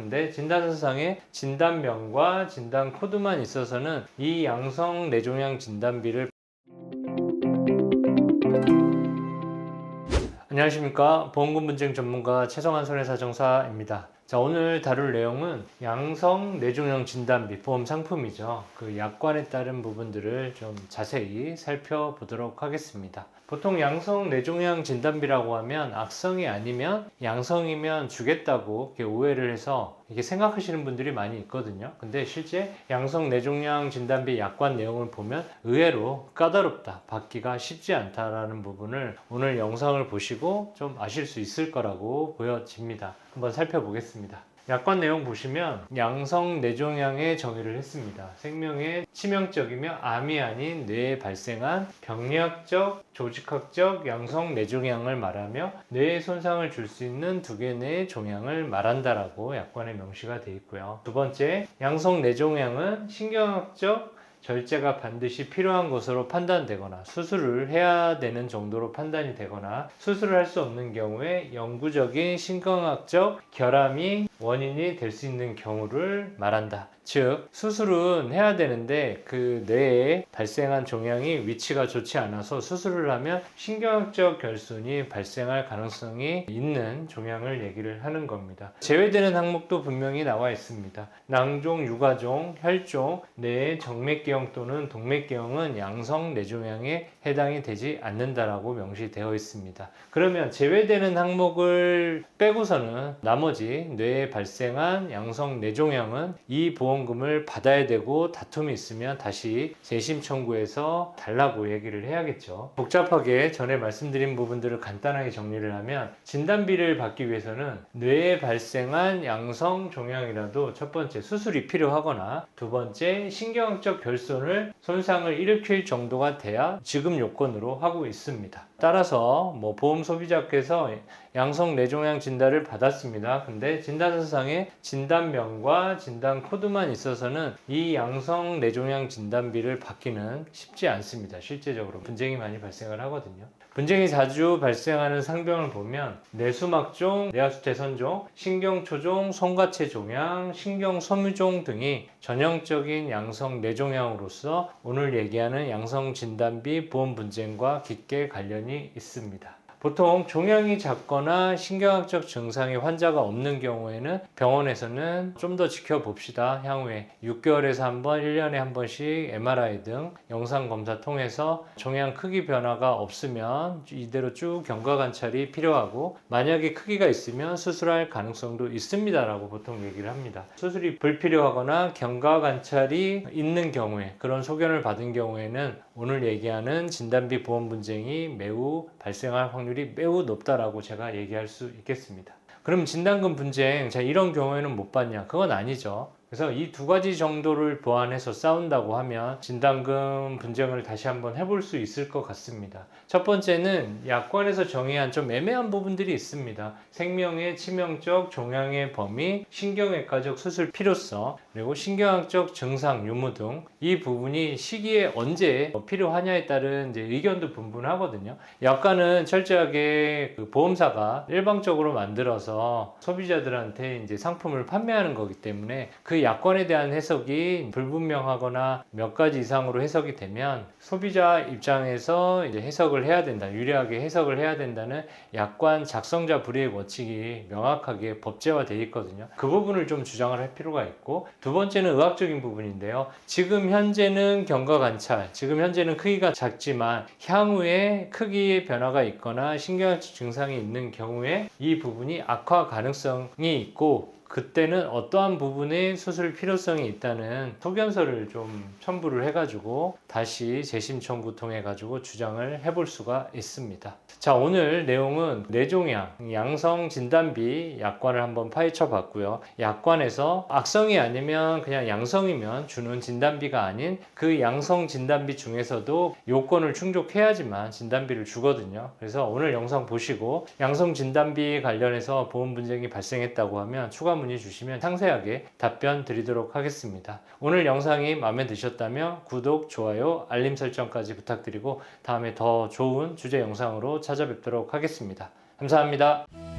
근데 진단서상에 진단명과 진단 코드만 있어서는 이 양성 뇌종양 진단비를 안녕하십니까, 보험금분쟁 전문가 최성환 손해사정사입니다. 자, 오늘 다룰 내용은 양성 뇌종양 진단비 보험 상품이죠. 그 약관에 따른 부분들을 좀 자세히 살펴보도록 하겠습니다. 보통 양성 뇌종양 진단비라고 하면 악성이 아니면 양성이면 주겠다고 이렇게 오해를 해서 이렇게 생각하시는 분들이 많이 있거든요. 근데 실제 양성 뇌종양 진단비 약관 내용을 보면 의외로 까다롭다, 받기가 쉽지 않다라는 부분을 오늘 영상을 보시고 좀 아실 수 있을 거라고 보여집니다. 한번 살펴보겠습니다. 약관 내용 보시면 양성 뇌종양의 정의를 했습니다. 생명에 치명적이며 암이 아닌 뇌에 발생한 병리학적, 조직학적 양성 뇌종양을 말하며 뇌에 손상을 줄 수 있는 두 개 내의 종양을 말한다라고 약관에 명시가 되어 있고요. 두 번째, 양성 뇌종양은 신경학적 절제가 반드시 필요한 것으로 판단되거나 수술을 해야 되는 정도로 판단이 되거나 수술을 할 수 없는 경우에 영구적인 신경학적 결함이 원인이 될 수 있는 경우를 말한다. 즉, 수술은 해야 되는데 그 뇌에 발생한 종양이 위치가 좋지 않아서 수술을 하면 신경학적 결손이 발생할 가능성이 있는 종양을 얘기를 하는 겁니다. 제외되는 항목도 분명히 나와 있습니다. 낭종, 유가종, 혈종, 뇌의 정맥기형 또는 동맥기형은 양성 뇌종양에 해당이 되지 않는다라고 명시되어 있습니다. 그러면 제외되는 항목을 빼고서는 나머지 뇌에 발생한 양성 뇌종양은 이 보험금을 받아야 되고 다툼이 있으면 다시 재심 청구해서 달라고 얘기를 해야겠죠. 복잡하게 전에 말씀드린 부분들을 간단하게 정리를 하면 진단비를 받기 위해서는 뇌에 발생한 양성 종양이라도 첫 번째 수술이 필요하거나 두 번째 신경학적 결손을 손상을 일으킬 정도가 돼야 지급 요건으로 하고 있습니다. 따라서 보험 소비자께서 양성 뇌종양 진단을 받았습니다. 근데 진단서상에 진단명과 진단 코드만 있어서는 이 양성 뇌종양 진단비를 받기는 쉽지 않습니다. 실제적으로 분쟁이 많이 발생을 하거든요. 분쟁이 자주 발생하는 상병을 보면 뇌수막종, 뇌하수대선종, 신경초종, 손과체 종양, 신경섬유종 등이 전형적인 양성 뇌종양으로서 오늘 얘기하는 양성 진단비 보험 분쟁과 깊게 관련이 있습니다. 보통 종양이 작거나 신경학적 증상이 환자가 없는 경우에는 병원에서는 좀 더 지켜봅시다. 향후에 6개월에서 한 번, 1년에 한 번씩 MRI 등 영상검사 통해서 종양 크기 변화가 없으면 이대로 쭉 경과 관찰이 필요하고 만약에 크기가 있으면 수술할 가능성도 있습니다라고 보통 얘기를 합니다. 수술이 불필요하거나 경과 관찰이 있는 경우에 그런 소견을 받은 경우에는 오늘 얘기하는 진단비 보험 분쟁이 매우 발생할 확률이 매우 높다라고 제가 얘기할 수 있겠습니다. 그럼 진단금 분쟁, 자, 이런 경우에는 못 받냐? 그건 아니죠. 그래서 이 두 가지 정도를 보완해서 싸운다고 하면 진단금 분쟁을 다시 한번 해볼 수 있을 것 같습니다. 첫 번째는 약관에서 정의한 좀 애매한 부분들이 있습니다. 생명의 치명적 종양의 범위, 신경외과적 수술 필요성, 그리고 신경학적 증상 유무 등 이 부분이 시기에 언제 필요하냐에 따른 이제 의견도 분분하거든요. 약관은 철저하게 그 보험사가 일방적으로 만들어서 소비자들한테 이제 상품을 판매하는 거기 때문에 그 약관에 대한 해석이 불분명하거나 몇 가지 이상으로 해석이 되면 소비자 입장에서 이제 해석을 해야 된다, 유리하게 해석을 해야 된다는 약관 작성자 불이익 원칙이 명확하게 법제화되어 있거든요. 그 부분을 좀 주장을 할 필요가 있고, 두 번째는 의학적인 부분인데요. 지금 현재는 경과 관찰, 지금 현재는 크기가 작지만 향후에 크기의 변화가 있거나 신경학적 증상이 있는 경우에 이 부분이 악화 가능성이 있고 그때는 어떠한 부분에 수술 필요성이 있다는 소견서를 좀 첨부를 해가지고 다시 재심 청구 통해 가지고 주장을 해볼 수가 있습니다. 자, 오늘 내용은 뇌종양 양성 진단비 약관을 한번 파헤쳐 봤고요. 약관에서 악성이 아니면 그냥 양성이면 주는 진단비가 아닌 그 양성 진단비 중에서도 요건을 충족해야지만 진단비를 주거든요. 그래서 오늘 영상 보시고 양성 진단비 관련해서 보험 분쟁이 발생했다고 하면 추가 문의 주시면 상세하게 답변 드리도록 하겠습니다. 오늘 영상이 마음에 드셨다면 구독, 좋아요, 알림 설정까지 부탁드리고 다음에 더 좋은 주제 영상으로 찾아뵙도록 하겠습니다. 감사합니다.